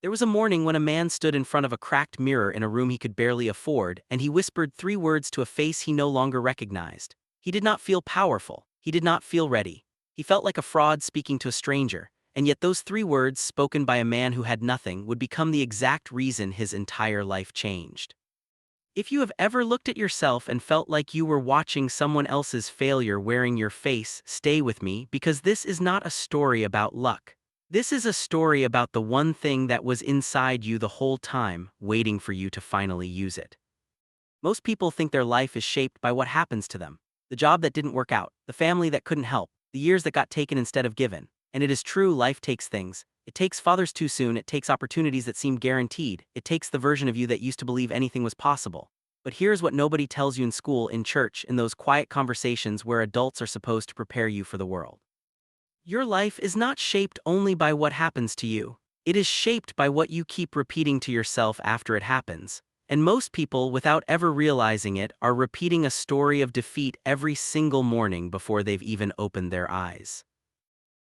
There was a morning when a man stood in front of a cracked mirror in a room he could barely afford, and he whispered three words to a face he no longer recognized. He did not feel powerful. He did not feel ready. He felt like a fraud speaking to a stranger, and yet those three words, spoken by a man who had nothing, would become the exact reason his entire life changed. If you have ever looked at yourself and felt like you were watching someone else's failure wearing your face, stay with me, because this is not a story about luck. This is a story about the one thing that was inside you the whole time, waiting for you to finally use it. Most people think their life is shaped by what happens to them. The job that didn't work out, the family that couldn't help, the years that got taken instead of given. And it is true, life takes things. It takes fathers too soon, it takes opportunities that seemed guaranteed, it takes the version of you that used to believe anything was possible. But here's what nobody tells you in school, in church, in those quiet conversations where adults are supposed to prepare you for the world. Your life is not shaped only by what happens to you. It is shaped by what you keep repeating to yourself after it happens. And most people, without ever realizing it, are repeating a story of defeat every single morning before they've even opened their eyes.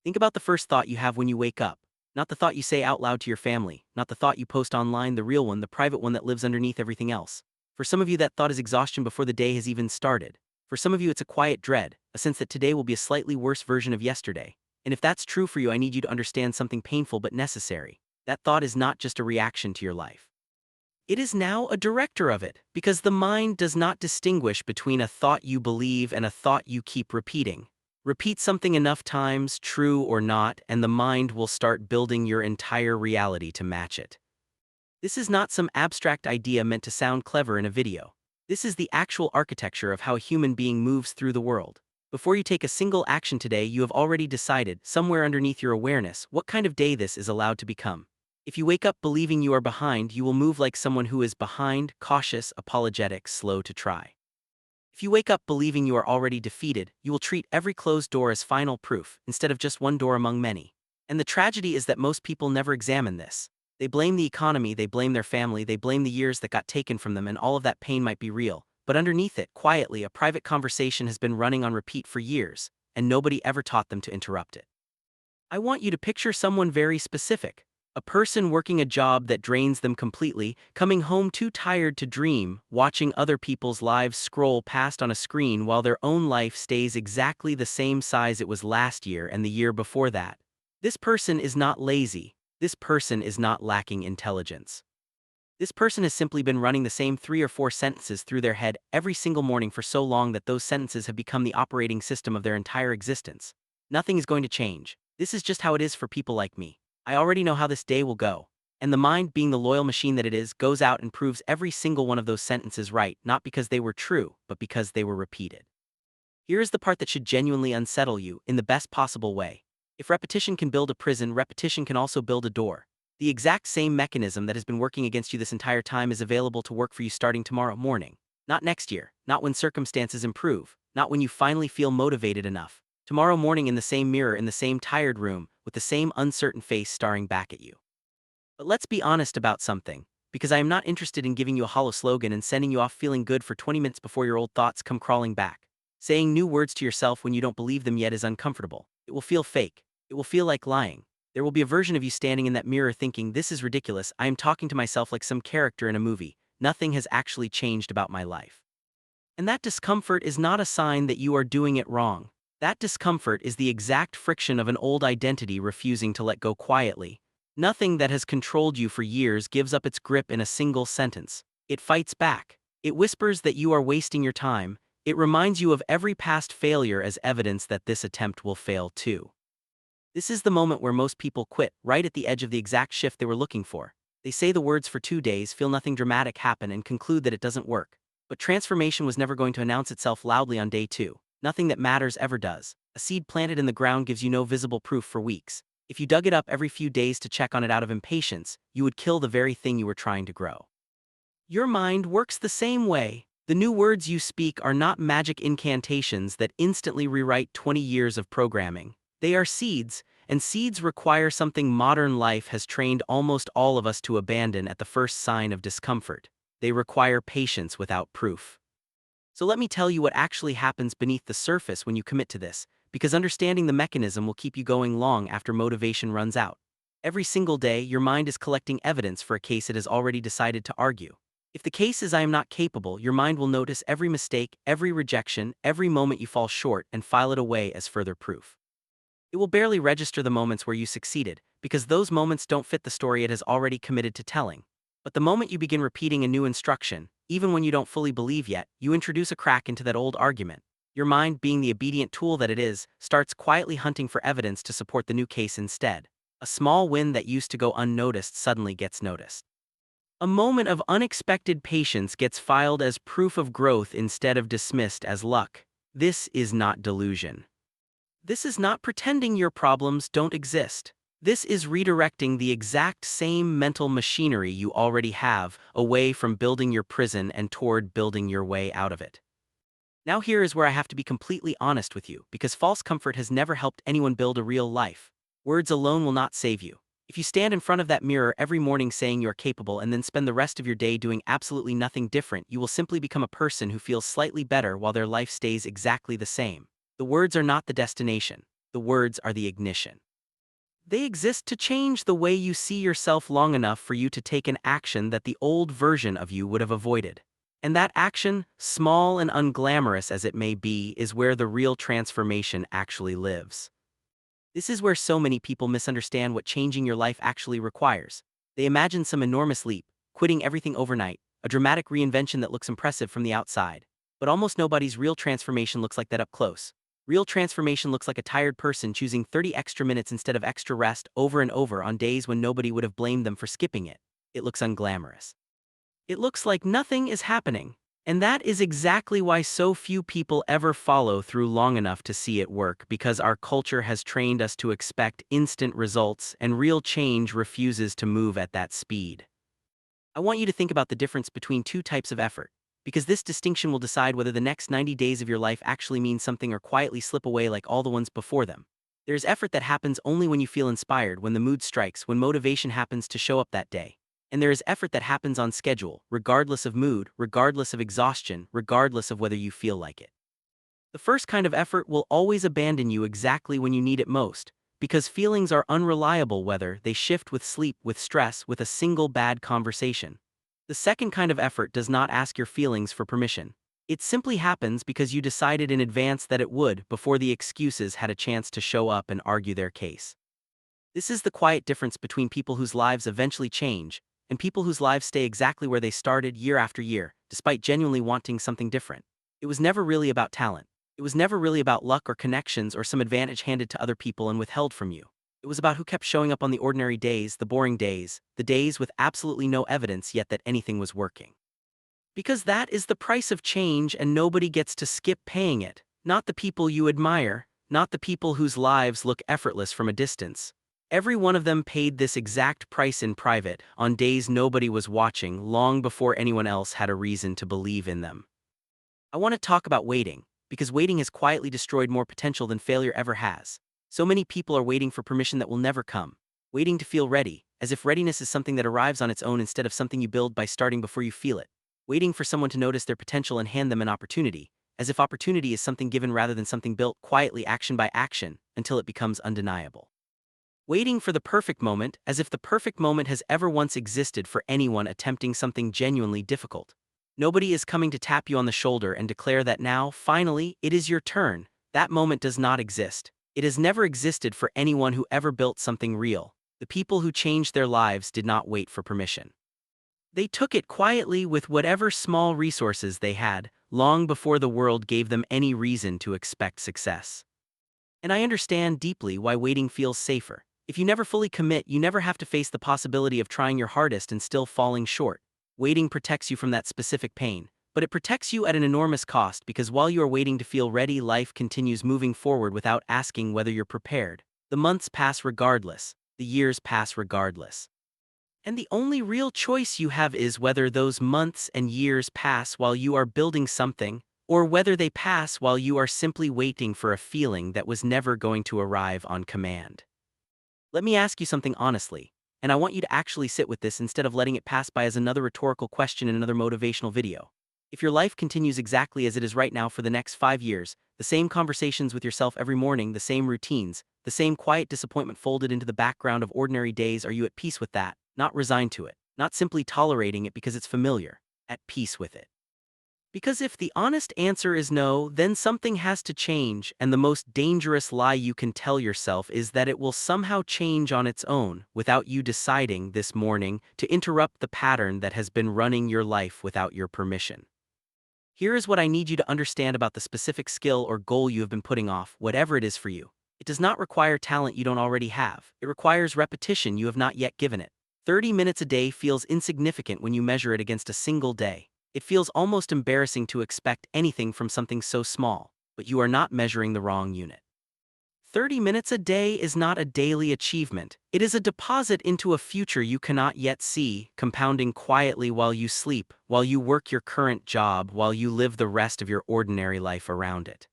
Think about the first thought you have when you wake up. Not the thought you say out loud to your family, not the thought you post online, the real one, the private one that lives underneath everything else. For some of you, that thought is exhaustion before the day has even started. For some of you, it's a quiet dread, a sense that today will be a slightly worse version of yesterday. And if that's true for you, I need you to understand something painful but necessary. That thought is not just a reaction to your life. It is now a director of it, because the mind does not distinguish between a thought you believe and a thought you keep repeating. Repeat something enough times, true or not, and the mind will start building your entire reality to match it. This is not some abstract idea meant to sound clever in a video. This is the actual architecture of how a human being moves through the world. Before you take a single action today, you have already decided, somewhere underneath your awareness, what kind of day this is allowed to become. If you wake up believing you are behind, you will move like someone who is behind, cautious, apologetic, slow to try. If you wake up believing you are already defeated, you will treat every closed door as final proof, instead of just one door among many. And the tragedy is that most people never examine this. They blame the economy, they blame their family, they blame the years that got taken from them, and all of that pain might be real. But underneath it, quietly, a private conversation has been running on repeat for years, and nobody ever taught them to interrupt it. I want you to picture someone very specific. A person working a job that drains them completely, coming home too tired to dream, watching other people's lives scroll past on a screen while their own life stays exactly the same size it was last year and the year before that. This person is not lazy. This person is not lacking intelligence. This person has simply been running the same 3 or 4 sentences through their head every single morning for so long that those sentences have become the operating system of their entire existence. Nothing is going to change. This is just how it is for people like me. I already know how this day will go. And the mind, being the loyal machine that it is, goes out and proves every single one of those sentences right, not because they were true, but because they were repeated. Here is the part that should genuinely unsettle you, in the best possible way. If repetition can build a prison, repetition can also build a door. The exact same mechanism that has been working against you this entire time is available to work for you starting tomorrow morning. Not next year, not when circumstances improve, not when you finally feel motivated enough. Tomorrow morning, in the same mirror, in the same tired room, with the same uncertain face staring back at you. But let's be honest about something, because I am not interested in giving you a hollow slogan and sending you off feeling good for 20 minutes before your old thoughts come crawling back. Saying new words to yourself when you don't believe them yet is uncomfortable. It will feel fake. It will feel like lying. There will be a version of you standing in that mirror thinking, "This is ridiculous, I am talking to myself like some character in a movie. Nothing has actually changed about my life." And that discomfort is not a sign that you are doing it wrong. That discomfort is the exact friction of an old identity refusing to let go quietly. Nothing that has controlled you for years gives up its grip in a single sentence. It fights back. It whispers that you are wasting your time. It reminds you of every past failure as evidence that this attempt will fail too. This is the moment where most people quit, right at the edge of the exact shift they were looking for. They say the words for 2 days, feel nothing dramatic happen, and conclude that it doesn't work. But transformation was never going to announce itself loudly on day 2. Nothing that matters ever does. A seed planted in the ground gives you no visible proof for weeks. If you dug it up every few days to check on it out of impatience, you would kill the very thing you were trying to grow. Your mind works the same way. The new words you speak are not magic incantations that instantly rewrite 20 years of programming. They are seeds, and seeds require something modern life has trained almost all of us to abandon at the first sign of discomfort. They require patience without proof. So let me tell you what actually happens beneath the surface when you commit to this, because understanding the mechanism will keep you going long after motivation runs out. Every single day, your mind is collecting evidence for a case it has already decided to argue. If the case is I am not capable, your mind will notice every mistake, every rejection, every moment you fall short and file it away as further proof. It will barely register the moments where you succeeded, because those moments don't fit the story it has already committed to telling. But the moment you begin repeating a new instruction, even when you don't fully believe yet, you introduce a crack into that old argument. Your mind, being the obedient tool that it is, starts quietly hunting for evidence to support the new case instead. A small win that used to go unnoticed suddenly gets noticed. A moment of unexpected patience gets filed as proof of growth instead of dismissed as luck. This is not delusion. This is not pretending your problems don't exist. This is redirecting the exact same mental machinery you already have away from building your prison and toward building your way out of it. Now here is where I have to be completely honest with you, because false comfort has never helped anyone build a real life. Words alone will not save you. If you stand in front of that mirror every morning saying you are capable and then spend the rest of your day doing absolutely nothing different, you will simply become a person who feels slightly better while their life stays exactly the same. The words are not the destination. The words are the ignition. They exist to change the way you see yourself long enough for you to take an action that the old version of you would have avoided. And that action, small and unglamorous as it may be, is where the real transformation actually lives. This is where so many people misunderstand what changing your life actually requires. They imagine some enormous leap, quitting everything overnight, a dramatic reinvention that looks impressive from the outside. But almost nobody's real transformation looks like that up close. Real transformation looks like a tired person choosing 30 extra minutes instead of extra rest over and over on days when nobody would have blamed them for skipping it. It looks unglamorous. It looks like nothing is happening. And that is exactly why so few people ever follow through long enough to see it work, because our culture has trained us to expect instant results, and real change refuses to move at that speed. I want you to think about the difference between two types of effort, because this distinction will decide whether the next 90 days of your life actually mean something or quietly slip away like all the ones before them. There's effort that happens only when you feel inspired, when the mood strikes, when motivation happens to show up that day. And there is effort that happens on schedule, regardless of mood, regardless of exhaustion, regardless of whether you feel like it. The first kind of effort will always abandon you exactly when you need it most, because feelings are unreliable, whether they shift with sleep, with stress, with a single bad conversation. The second kind of effort does not ask your feelings for permission. It simply happens because you decided in advance that it would, before the excuses had a chance to show up and argue their case. This is the quiet difference between people whose lives eventually change and people whose lives stay exactly where they started year after year, despite genuinely wanting something different. It was never really about talent. It was never really about luck or connections or some advantage handed to other people and withheld from you. It was about who kept showing up on the ordinary days, the boring days, the days with absolutely no evidence yet that anything was working. Because that is the price of change, and nobody gets to skip paying it. Not the people you admire, not the people whose lives look effortless from a distance. Every one of them paid this exact price in private, on days nobody was watching, long before anyone else had a reason to believe in them. I want to talk about waiting, because waiting has quietly destroyed more potential than failure ever has. So many people are waiting for permission that will never come, waiting to feel ready, as if readiness is something that arrives on its own instead of something you build by starting before you feel it, waiting for someone to notice their potential and hand them an opportunity, as if opportunity is something given rather than something built quietly action by action until it becomes undeniable. Waiting for the perfect moment, as if the perfect moment has ever once existed for anyone attempting something genuinely difficult. Nobody is coming to tap you on the shoulder and declare that now, finally, it is your turn. That moment does not exist. It has never existed for anyone who ever built something real. The people who changed their lives did not wait for permission. They took it quietly with whatever small resources they had, long before the world gave them any reason to expect success. And I understand deeply why waiting feels safer. If you never fully commit, you never have to face the possibility of trying your hardest and still falling short. Waiting protects you from that specific pain, but it protects you at an enormous cost, because while you are waiting to feel ready, life continues moving forward without asking whether you're prepared. The months pass regardless. The years pass regardless. And the only real choice you have is whether those months and years pass while you are building something, or whether they pass while you are simply waiting for a feeling that was never going to arrive on command. Let me ask you something honestly, and I want you to actually sit with this instead of letting it pass by as another rhetorical question in another motivational video. If your life continues exactly as it is right now for the next 5 years, the same conversations with yourself every morning, the same routines, The same quiet disappointment folded into the background of ordinary days. Are you at peace with that, not resigned to it, not simply tolerating it because it's familiar, at peace with it? Because if the honest answer is no, then something has to change, and the most dangerous lie you can tell yourself is that it will somehow change on its own, without you deciding this morning to interrupt the pattern that has been running your life without your permission. Here is what I need you to understand about the specific skill or goal you have been putting off, whatever it is for you. It does not require talent you don't already have. It requires repetition you have not yet given it. 30 minutes a day feels insignificant when you measure it against a single day. It feels almost embarrassing to expect anything from something so small, but you are not measuring the wrong unit. 30 minutes a day is not a daily achievement. It is a deposit into a future you cannot yet see, compounding quietly while you sleep, while you work your current job, while you live the rest of your ordinary life around it.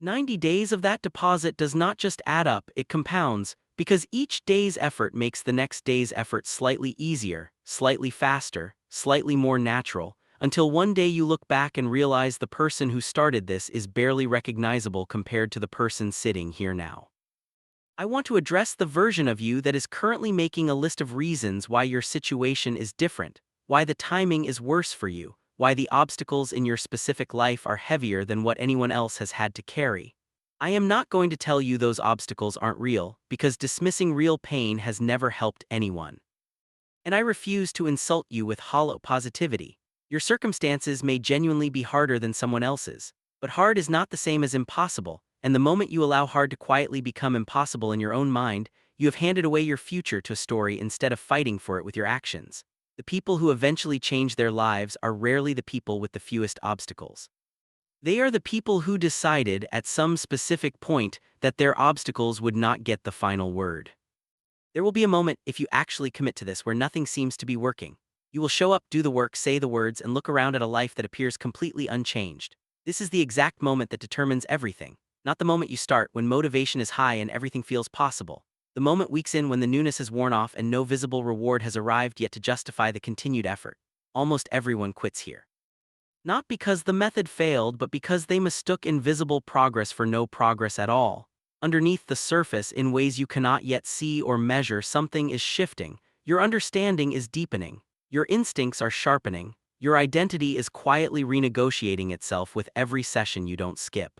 90 days of that deposit does not just add up, it compounds, because each day's effort makes the next day's effort slightly easier, slightly faster, slightly more natural, until one day you look back and realize the person who started this is barely recognizable compared to the person sitting here now. I want to address the version of you that is currently making a list of reasons why your situation is different, why the timing is worse for you, why the obstacles in your specific life are heavier than what anyone else has had to carry. I am not going to tell you those obstacles aren't real, because dismissing real pain has never helped anyone. And I refuse to insult you with hollow positivity. Your circumstances may genuinely be harder than someone else's, but hard is not the same as impossible, and the moment you allow hard to quietly become impossible in your own mind, you have handed away your future to a story instead of fighting for it with your actions. The people who eventually change their lives are rarely the people with the fewest obstacles. They are the people who decided at some specific point that their obstacles would not get the final word. There will be a moment, if you actually commit to this, where nothing seems to be working. You will show up, do the work, say the words, and look around at a life that appears completely unchanged. This is the exact moment that determines everything, not the moment you start, when motivation is high and everything feels possible. The moment weeks in, when the newness has worn off and no visible reward has arrived yet to justify the continued effort. Almost everyone quits here. Not because the method failed, but because they mistook invisible progress for no progress at all. Underneath the surface, in ways you cannot yet see or measure, something is shifting. Your understanding is deepening. Your instincts are sharpening. Your identity is quietly renegotiating itself with every session you don't skip.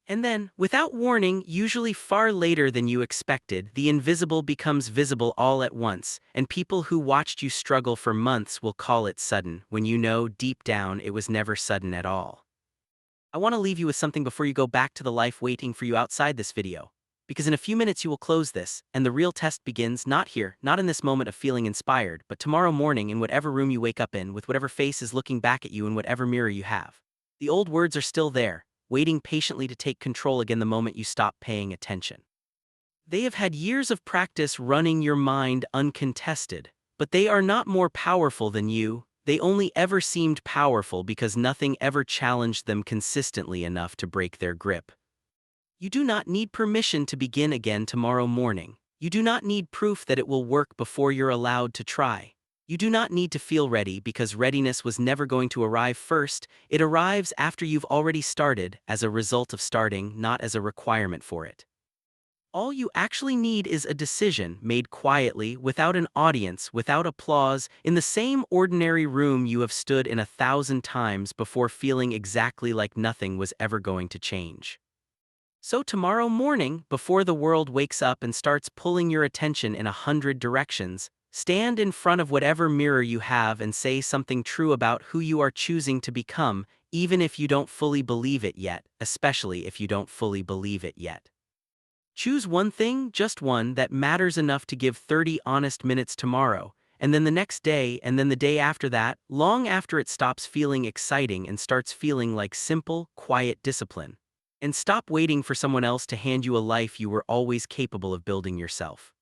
And then, without warning, usually far later than you expected, the invisible becomes visible all at once, and people who watched you struggle for months will call it sudden, when you know deep down it was never sudden at all. I want to leave you with something before you go back to the life waiting for you outside this video. Because in a few minutes you will close this, and the real test begins, not here, not in this moment of feeling inspired, but tomorrow morning in whatever room you wake up in, with whatever face is looking back at you in whatever mirror you have. The old words are still there, waiting patiently to take control again the moment you stop paying attention. They have had years of practice running your mind uncontested, but they are not more powerful than you. They only ever seemed powerful because nothing ever challenged them consistently enough to break their grip. You do not need permission to begin again tomorrow morning. You do not need proof that it will work before you're allowed to try. You do not need to feel ready, because readiness was never going to arrive first. It arrives after you've already started, as a result of starting, not as a requirement for it. All you actually need is a decision made quietly, without an audience, without applause, in the same ordinary room you have stood in 1,000 times before, feeling exactly like nothing was ever going to change. So tomorrow morning, before the world wakes up and starts pulling your attention in 100 directions, stand in front of whatever mirror you have and say something true about who you are choosing to become, even if you don't fully believe it yet, especially if you don't fully believe it yet. Choose one thing, just one, that matters enough to give 30 honest minutes tomorrow, and then the next day, and then the day after that, long after it stops feeling exciting and starts feeling like simple, quiet discipline. And stop waiting for someone else to hand you a life you were always capable of building yourself.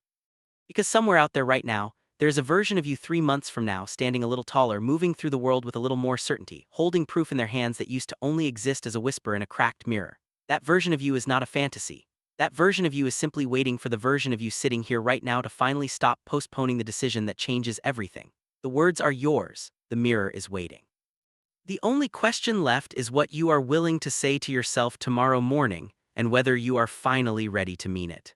Because somewhere out there right now, there's a version of you 3 months from now, standing a little taller, moving through the world with a little more certainty, holding proof in their hands that used to only exist as a whisper in a cracked mirror. That version of you is not a fantasy. That version of you is simply waiting for the version of you sitting here right now to finally stop postponing the decision that changes everything. The words are yours. The mirror is waiting. The only question left is what you are willing to say to yourself tomorrow morning, and whether you are finally ready to mean it.